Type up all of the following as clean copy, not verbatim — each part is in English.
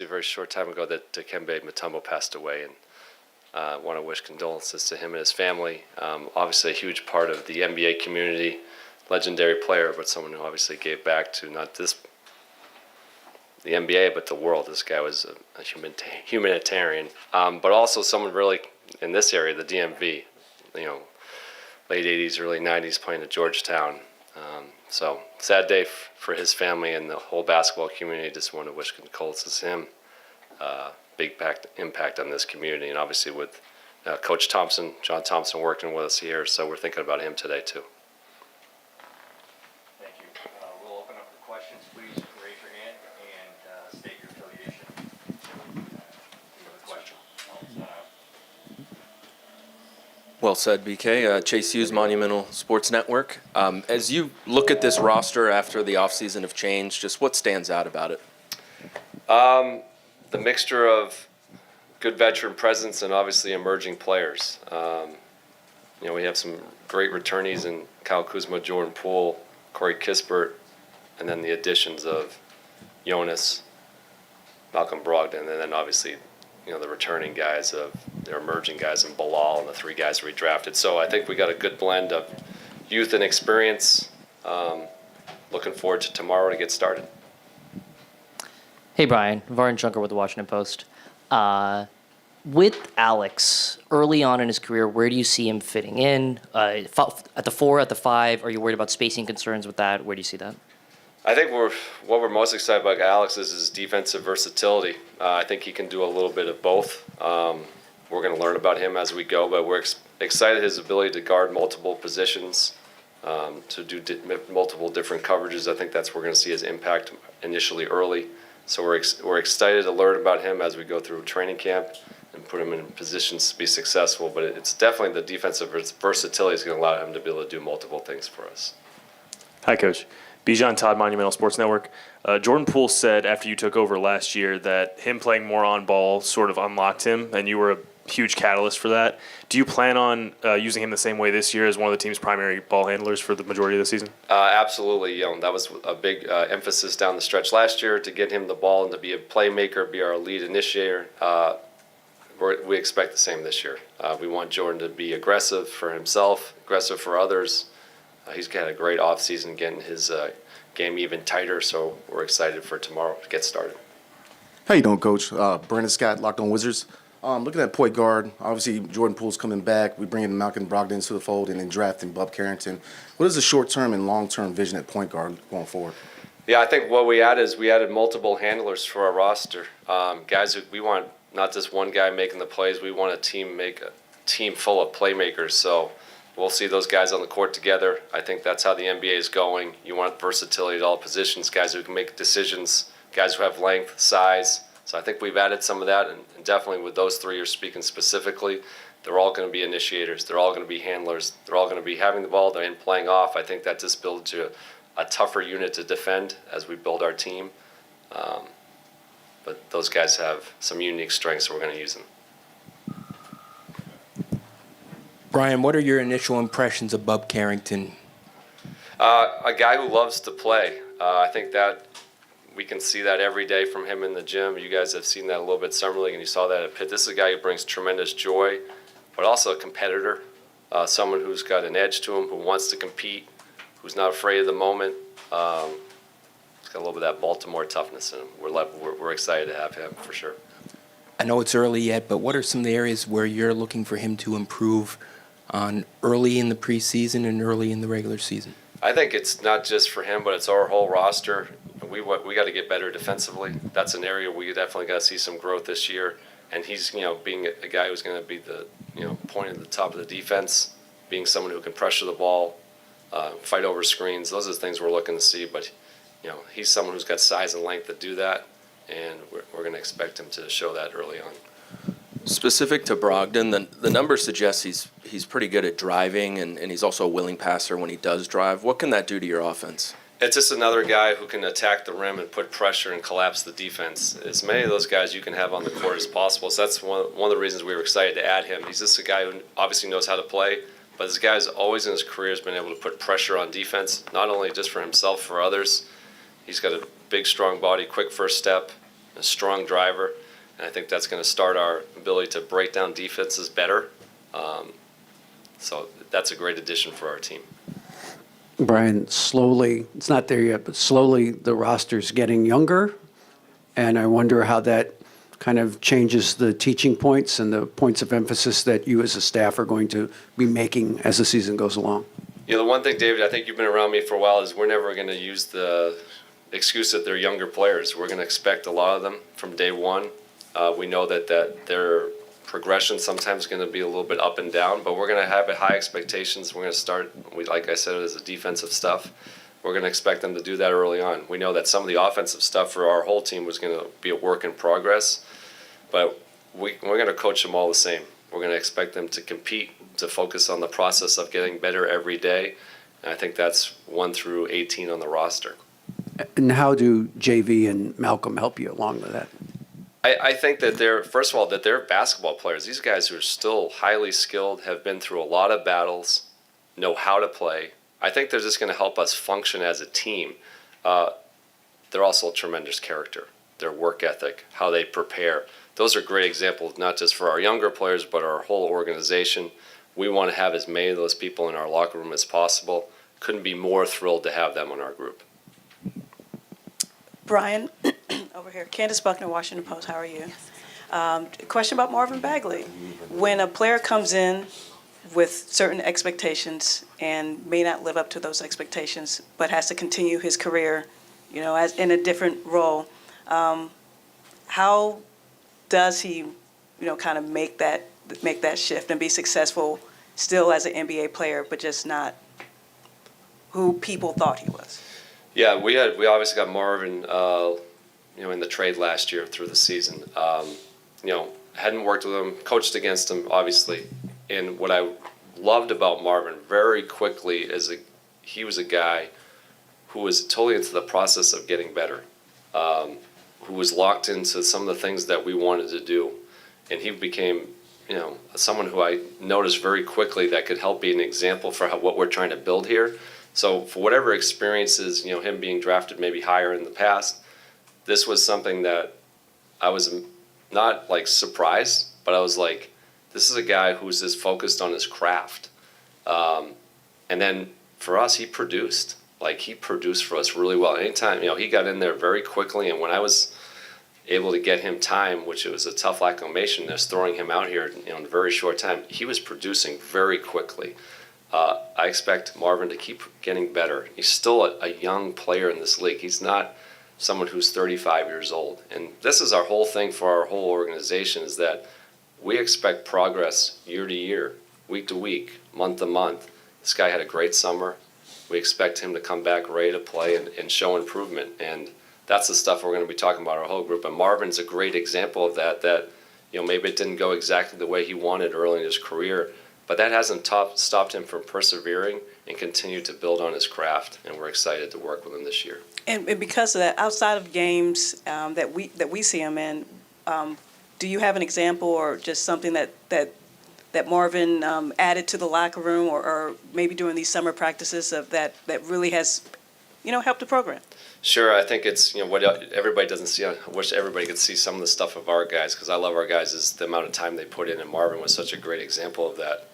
a very short time ago that Dikembe Mutombo passed away, and want to wish condolences to him and his family. Obviously, a huge part of the NBA community, legendary player, but someone who obviously gave back to not just the NBA but the world. This guy was a humanitarian, but also someone really in this area, the DMV. Late '80s, early '90s, playing at Georgetown. So sad day for his family and the whole basketball community. Just want to wish condolences to him. Big impact on this community, and obviously with Coach Thompson, John Thompson, working with us here, so we're thinking about him today too. Thank you. We'll open up for questions. Please raise your hand and state your affiliation. You have a question? Well said, BK. Chase Hughes, Monumental Sports Network. As you look at this roster after the offseason of change, just what stands out about it? The mixture of good veteran presence and obviously emerging players. We have some great returnees in Kyle Kuzma, Jordan Poole, Corey Kispert, and then the additions of Jonas, Malcolm Brogdon, and then obviously the returning guys their emerging guys in Bilal and the three guys we drafted. So I think we got a good blend of youth and experience. Looking forward to tomorrow to get started. Hey, Brian. Varun Shankar with the Washington Post. With Alex, early on in his career, where do you see him fitting in? At the 4, at the 5? Are you worried about spacing concerns with that? Where do you see that? I think what we're most excited about Alex is his defensive versatility. I think he can do a little bit of both. We're going to learn about him as we go, but we're excited his ability to guard multiple positions, to do multiple different coverages. I think that's where we're going to see his impact initially early. So we're excited to learn about him as we go through training camp and put him in positions to be successful. But it's definitely the defensive versatility is going to allow him to be able to do multiple things for us. Hi, Coach. Bijan Todd, Monumental Sports Network. Jordan Poole said after you took over last year that him playing more on ball sort of unlocked him, and you were a huge catalyst for that. Do you plan on using him the same way this year as one of the team's primary ball handlers for the majority of the season? Absolutely. That was a big emphasis down the stretch last year to get him the ball and to be a playmaker, be our lead initiator. We expect the same this year. We want Jordan to be aggressive for himself, aggressive for others. He's had a great offseason getting his game even tighter, so we're excited for tomorrow to get started. How you doing, Coach? Brandon Scott, Locked On Wizards. Looking at point guard, obviously Jordan Poole's coming back. We bring in Malcolm Brogdon into the fold and then drafting Bub Carrington. What is the short-term and long-term vision at point guard going forward? Yeah, I think what we added multiple handlers for our roster. Guys who we want not just one guy making the plays. We want a team full of playmakers. So we'll see those guys on the court together. I think that's how the NBA is going. You want versatility at all positions, guys who can make decisions, guys who have length, size. So I think we've added some of that, and definitely with those three you're speaking specifically, they're all going to be initiators. They're all going to be handlers. They're all going to be having the ball and playing off. I think that just builds to a tougher unit to defend as we build our team. But those guys have some unique strengths, so we're going to use them. Brian, what are your initial impressions of Bub Carrington? A guy who loves to play. I think that we can see that every day from him in the gym. You guys have seen that a little bit Summer League, and you saw that at Pitt. This is a guy who brings tremendous joy, but also a competitor, someone who's got an edge to him, who wants to compete, who's not afraid of the moment. He's got a little bit of that Baltimore toughness in him. We're excited to have him for sure. I know it's early yet, but what are some of the areas where you're looking for him to improve on early in the preseason and early in the regular season? I think it's not just for him, but it's our whole roster. We got to get better defensively. That's an area we definitely got to see some growth this year. And he's, being a guy who's going to be the, point at the top of the defense, being someone who can pressure the ball, fight over screens. Those are the things we're looking to see. But, he's someone who's got size and length to do that, and we're going to expect him to show that early on. Specific to Brogdon, the numbers suggest he's pretty good at driving, and he's also a willing passer when he does drive. What can that do to your offense? It's just another guy who can attack the rim and put pressure and collapse the defense. As many of those guys you can have on the court as possible. So that's one of the reasons we were excited to add him. He's just a guy who obviously knows how to play, but this guy's always in his career has been able to put pressure on defense, not only just for himself, for others. He's got a big, strong body, quick first step, a strong driver, and I think that's going to start our ability to break down defenses better. So that's a great addition for our team. Brian, slowly, it's not there yet, but slowly the roster's getting younger, and I wonder how that kind of changes the teaching points and the points of emphasis that you as a staff are going to be making as the season goes along. The one thing, David, I think you've been around me for a while, is we're never going to use the excuse that they're younger players. We're going to expect a lot of them from day one. We know that their progression sometimes going to be a little bit up and down, but we're going to have high expectations. We're going to start, like I said, as a defensive stuff. We're going to expect them to do that early on. We know that some of the offensive stuff for our whole team was going to be a work in progress, but we're going to coach them all the same. We're going to expect them to compete, to focus on the process of getting better every day. And I think that's 1 through 18 on the roster. And how do JV and Malcolm help you along with that? I think that first of all, that they're basketball players. These guys who are still highly skilled, have been through a lot of battles, know how to play. I think they're just going to help us function as a team. They're also a tremendous character. Their work ethic, how they prepare. Those are great examples, not just for our younger players, but our whole organization. We want to have as many of those people in our locker room as possible. Couldn't be more thrilled to have them on our group. Brian, over here. Candace Buckner, Washington Post. How are you? Question about Marvin Bagley. When a player comes in with certain expectations and may not live up to those expectations, but has to continue his career, as in a different role, how does he, kind of make that shift and be successful still as an NBA player, but just not who people thought he was? Yeah, we obviously got Marvin, in the trade last year through the season. Hadn't worked with him, coached against him, obviously. And what I loved about Marvin very quickly is he was a guy who was totally into the process of getting better, who was locked into some of the things that we wanted to do. And he became, someone who I noticed very quickly that could help be an example for what we're trying to build here. So for whatever experiences, him being drafted maybe higher in the past, this was something that I was not surprised, but I was like, this is a guy who's just focused on his craft. And then for us, he produced. He produced for us really well. Anytime, he got in there very quickly, and when I was able to get him time, which it was a tough acclimation, just throwing him out here in a very short time, he was producing very quickly. I expect Marvin to keep getting better. He's still a young player in this league. He's not someone who's 35 years old. And this is our whole thing for our whole organization, is that we expect progress year to year, week to week, month to month. This guy had a great summer. We expect him to come back ready to play and show improvement. And that's the stuff we're going to be talking about our whole group. And Marvin's a great example of that maybe it didn't go exactly the way he wanted early in his career, but that hasn't stopped him from persevering and continue to build on his craft. And we're excited to work with him this year. And because of that, outside of games that we see him in, do you have an example or just something that Marvin added to the locker room, or maybe during these summer practices that really has, helped the program? Sure, I think it's what everybody doesn't see. I wish everybody could see some of the stuff of our guys, because I love our guys, is the amount of time they put in, and Marvin was such a great example of that.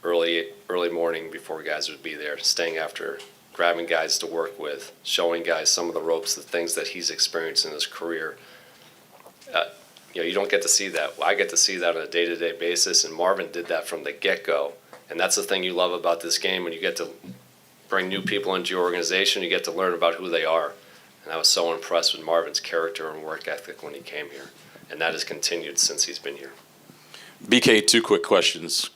Early morning before guys would be there, staying after, grabbing guys to work with, showing guys some of the ropes, the things that he's experienced in his career. You don't get to see that. I get to see that on a day-to-day basis, and Marvin did that from the get-go. And that's the thing you love about this game, when you get to bring new people into your organization, you get to learn about who they are. And I was so impressed with Marvin's character and work ethic when he came here. And that has continued since he's been here. BK, 2 quick questions.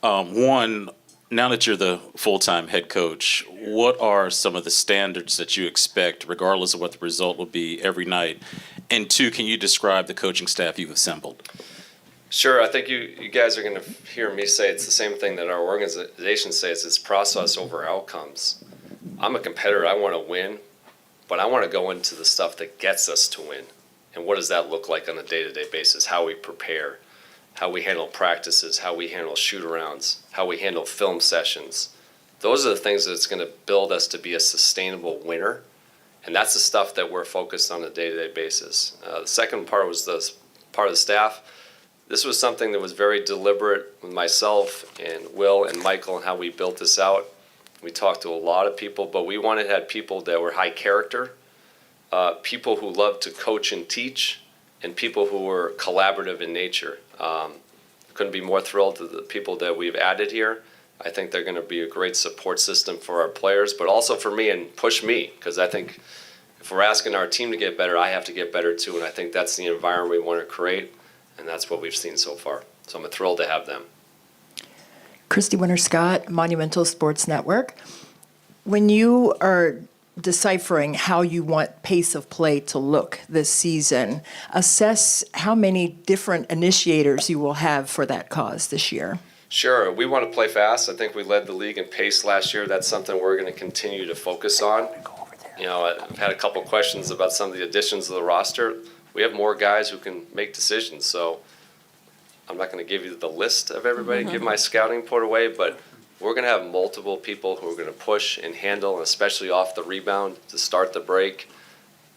One, now that you're the full-time head coach, what are some of the standards that you expect, regardless of what the result will be, every night? And 2, can you describe the coaching staff you've assembled? Sure. I think you guys are going to hear me say it's the same thing that our organization says. It's process over outcomes. I'm a competitor. I want to win, but I want to go into the stuff that gets us to win. And what does that look like on a day-to-day basis? How we prepare, how we handle practices, how we handle shoot-arounds, how we handle film sessions. Those are the things that's going to build us to be a sustainable winner. And that's the stuff that we're focused on a day-to-day basis. The second part was the part of the staff. This was something that was very deliberate with myself and Will and Michael and how we built this out. We talked to a lot of people, but we wanted to have people that were high character, people who loved to coach and teach, and people who were collaborative in nature. Couldn't be more thrilled to the people that we've added here. I think they're going to be a great support system for our players, but also for me and push me, because I think if we're asking our team to get better, I have to get better too, and I think that's the environment we want to create, and that's what we've seen so far. So I'm thrilled to have them. Christy Winter-Scott, Monumental Sports Network. When you are deciphering how you want pace of play to look this season, assess how many different initiators you will have for that cause this year. Sure, we want to play fast. I think we led the league in pace last year. That's something we're going to continue to focus on. You know, I've had a couple questions about some of the additions to the roster. We have more guys who can make decisions, so I'm not going to give you the list of everybody, give my scouting report away, but we're going to have multiple people who are going to push and handle, and especially off the rebound to start the break.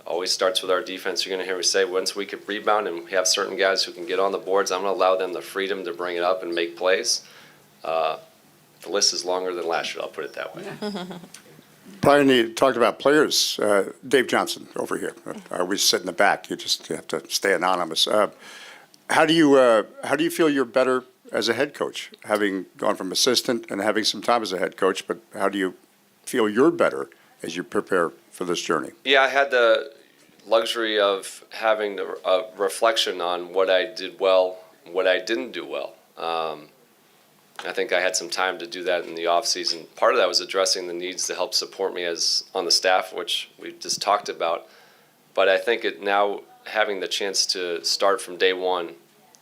Always starts with our defense. You're going to hear me say once we can rebound and we have certain guys who can get on the boards, I'm going to allow them the freedom to bring it up and make plays. The list is longer than last year, I'll put it that way. Brian, you talked about players. Dave Johnson over here. I always sit in the back. You have to stay anonymous. How do you feel you're better as a head coach, having gone from assistant and having some time as a head coach? But how do you feel you're better as you prepare for this journey? Yeah, I had the luxury of having a reflection on what I did well, what I didn't do well. I think I had some time to do that in the off season. Part of that was addressing the needs to help support me as on the staff, which we just talked about. But I think now having the chance to start from day one,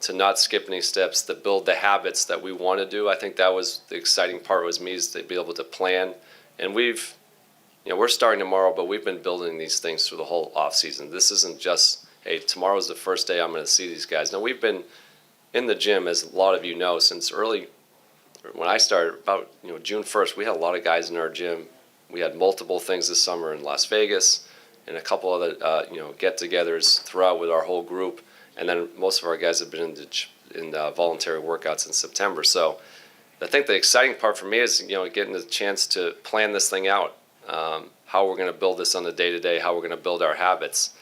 to not skip any steps, to build the habits that we want to do, I think that was the exciting part was me, is to be able to plan. And we're starting tomorrow, but we've been building these things through the whole off season. This isn't just, hey, tomorrow's the first day I'm going to see these guys. No, we've been in the gym, as a lot of you know, since early. When I started, about June 1st, we had a lot of guys in our gym. We had multiple things this summer in Las Vegas, and a couple other get-togethers throughout with our whole group. And then most of our guys have been in voluntary workouts in September. So I think the exciting part for me is getting the chance to plan this thing out, how we're going to build this on the day-to-day, how we're going to build our habits,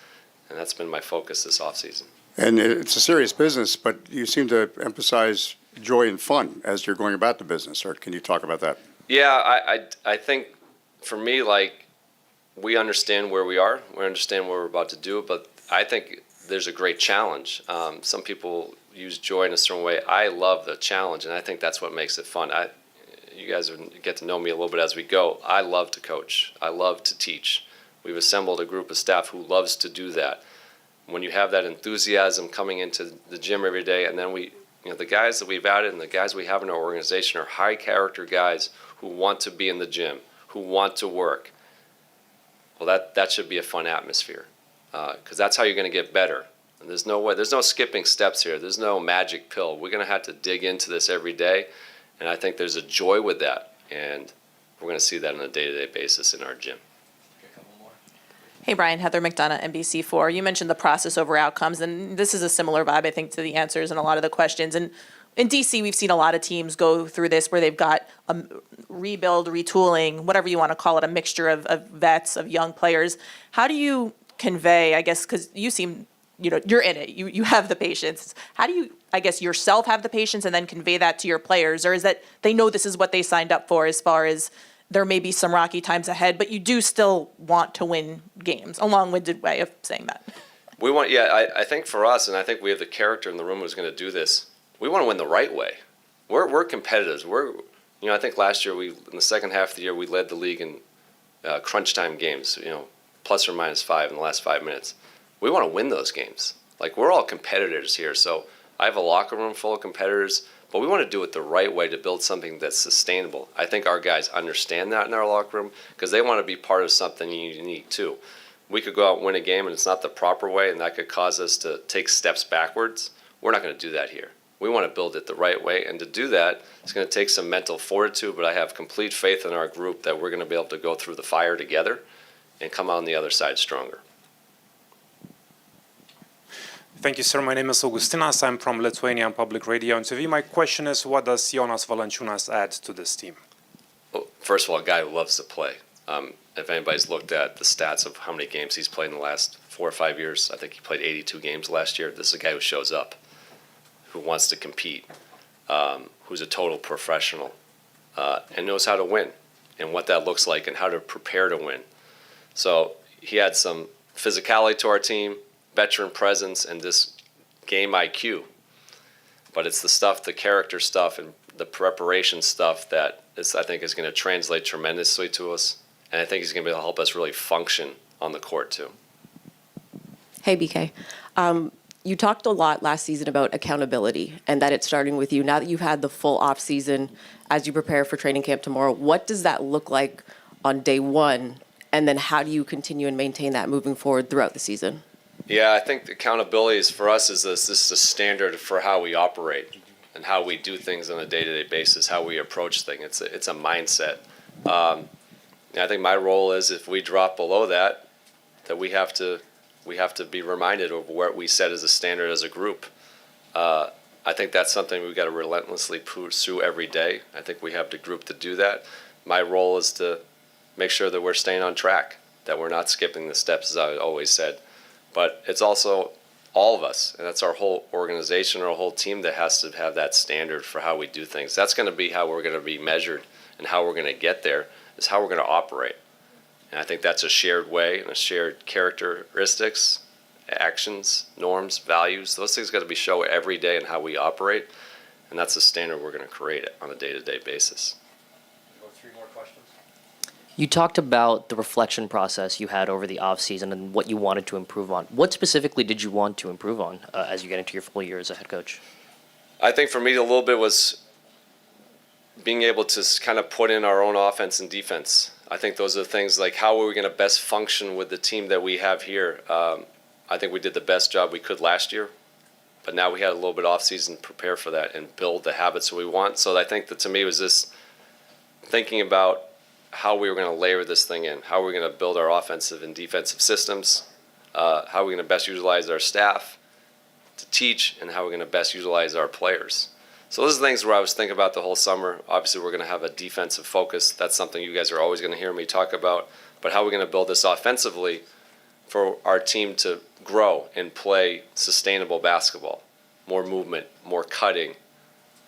and that's been my focus this offseason. And it's a serious business, but you seem to emphasize joy and fun as you're going about the business. Or can you talk about that? Yeah, I think for me, we understand where we are, we understand what we're about to do, but I think there's a great challenge. Some people use joy in a certain way. I love the challenge, and I think that's what makes it fun. You guys get to know me a little bit as we go. I love to coach. I love to teach. We've assembled a group of staff who loves to do that. When you have that enthusiasm coming into the gym every day, and then the guys that we've added and the guys we have in our organization are high character guys who want to be in the gym, who want to work. Well, that should be a fun atmosphere, because that's how you're going to get better. And there's no skipping steps here. There's no magic pill. We're going to have to dig into this every day, and I think there's a joy with that, and we're going to see that on a day-to-day basis in our gym. Hey, Brian, Heather McDonough, NBC4. You mentioned the process over outcomes, and this is a similar vibe, I think, to the answers and a lot of the questions. And in DC, we've seen a lot of teams go through this where they've got a rebuild, retooling, whatever you want to call it, a mixture of vets, of young players. How do you convey, I guess, because you seem, you're in it, you have the patience. How do you, I guess, yourself have the patience and then convey that to your players? Or is that they know this is what they signed up for, as far as there may be some rocky times ahead, but you do still want to win games? A long-winded way of saying that. I think for us, and I think we have the character in the room who's going to do this, we want to win the right way. We're competitors. I think last year in the second half of the year, we led the league in crunch time games, plus or minus 5 in the last 5 minutes. We want to win those games. We're all competitors here. So I have a locker room full of competitors, but we want to do it the right way to build something that's sustainable. I think our guys understand that in our locker room, because they want to be part of something unique too. We could go out and win a game and it's not the proper way, and that could cause us to take steps backwards. We're not going to do that here. We want to build it the right way, and to do that, it's going to take some mental fortitude, but I have complete faith in our group that we're going to be able to go through the fire together and come out on the other side stronger. Thank you, sir. My name is Augustinas. I'm from Lithuanian Public Radio and TV. My question is, what does Jonas Valančiūnas add to this team? Well, first of all, a guy who loves to play. If anybody's looked at the stats of how many games he's played in the last 4 or 5 years, I think he played 82 games last year. This is a guy who shows up, who wants to compete, who's a total professional, and knows how to win and what that looks like and how to prepare to win. So he had some physicality to our team, veteran presence, and this game IQ. But it's the stuff, the character stuff, and the preparation stuff that I think is going to translate tremendously to us. And I think he's going to be able to help us really function on the court too. Hey, BK. You talked a lot last season about accountability and that it's starting with you. Now that you've had the full off season, as you prepare for training camp tomorrow, what does that look like on day one? And then how do you continue and maintain that moving forward throughout the season? Yeah, I think the accountability is for us is this is a standard for how we operate and how we do things on a day-to-day basis, how we approach things. It's a mindset. I think my role is if we drop below that, that we have to be reminded of what we set as a standard as a group. I think that's something we've got to relentlessly pursue every day. I think we have the group to do that. My role is to make sure that we're staying on track, that we're not skipping the steps, as I always said. But it's also all of us, and that's our whole organization, our whole team that has to have that standard for how we do things. That's going to be how we're going to be measured, and how we're going to get there is how we're going to operate. And I think that's a shared way and a shared characteristics, actions, norms, values. Those things got to be shown every day in how we operate, and that's the standard we're going to create on a day-to-day basis. Go 3 more questions. You talked about the reflection process you had over the offseason and what you wanted to improve on. What specifically did you want to improve on as you get into your full year as a head coach? I think for me, a little bit was being able to kind of put in our own offense and defense. I think those are the things like how are we going to best function with the team that we have here. I think we did the best job we could last year, but now we had a little bit off season to prepare for that and build the habits that we want. So I think that to me was this thinking about how we were going to layer this thing in, how we're going to build our offensive and defensive systems, how we're going to best utilize our staff to teach, and how we're going to best utilize our players. So those are things where I was thinking about the whole summer. Obviously, we're going to have a defensive focus. That's something you guys are always going to hear me talk about. But how are we going to build this offensively for our team to grow and play sustainable basketball? More movement, more cutting.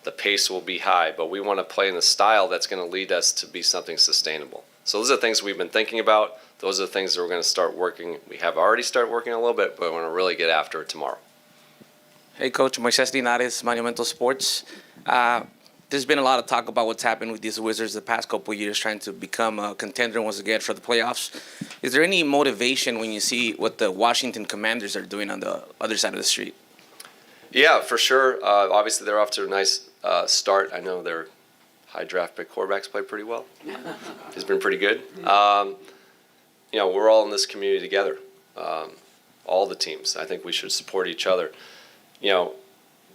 The pace will be high, but we want to play in a style that's going to lead us to be something sustainable. So those are things we've been thinking about. Those are the things that we're going to start working. We have already started working a little bit, but we're going to really get after it tomorrow. Hey, Coach. Moises Linares, Monumental Sports. There's been a lot of talk about what's happened with these Wizards the past couple of years, trying to become a contender once again for the playoffs. Is there any motivation when you see what the Washington Commanders are doing on the other side of the street? Yeah, for sure. Obviously, they're off to a nice start. I know their high draft pick quarterbacks play pretty well. He's been pretty good. We're all in this community together, all the teams. I think we should support each other.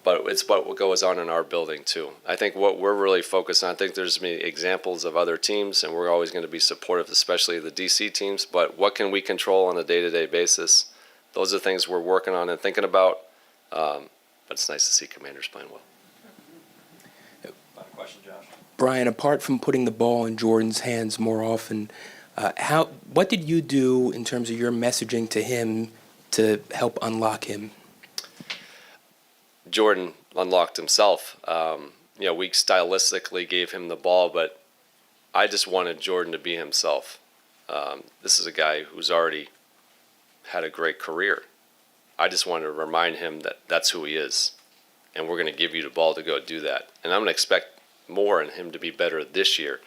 But it's what goes on in our building too. I think what we're really focused on, I think there's many examples of other teams, and we're always going to be supportive, especially the DC teams, but what can we control on a day-to-day basis? Those are things we're working on and thinking about, but it's nice to see Commanders playing well. Final question, Josh. Brian, apart from putting the ball in Jordan's hands more often, what did you do in terms of your messaging to him to help unlock him? Jordan unlocked himself. We stylistically gave him the ball, but I just wanted Jordan to be himself. This is a guy who's already had a great career. I just wanted to remind him that that's who he is, and we're going to give you the ball to go do that. And I'm going to expect more in him to be better this year.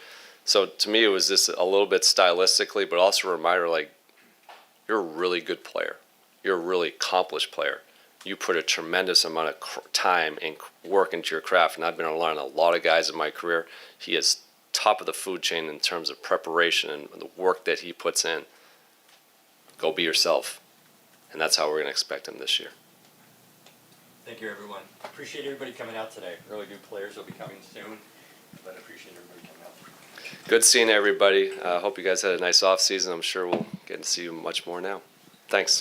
So to me, it was just a little bit stylistically, but also a reminder, like, you're a really good player. You're a really accomplished player. You put a tremendous amount of time and work into your craft, and I've been around a lot of guys in my career. He is top of the food chain in terms of preparation and the work that he puts in. Go be yourself, and that's how we're going to expect him this year. Thank you, everyone. Appreciate everybody coming out today. Really good players will be coming soon, but I appreciate everybody coming out. Good seeing everybody. Hope you guys had a nice off season. I'm sure we'll getting to see you much more now. Thanks.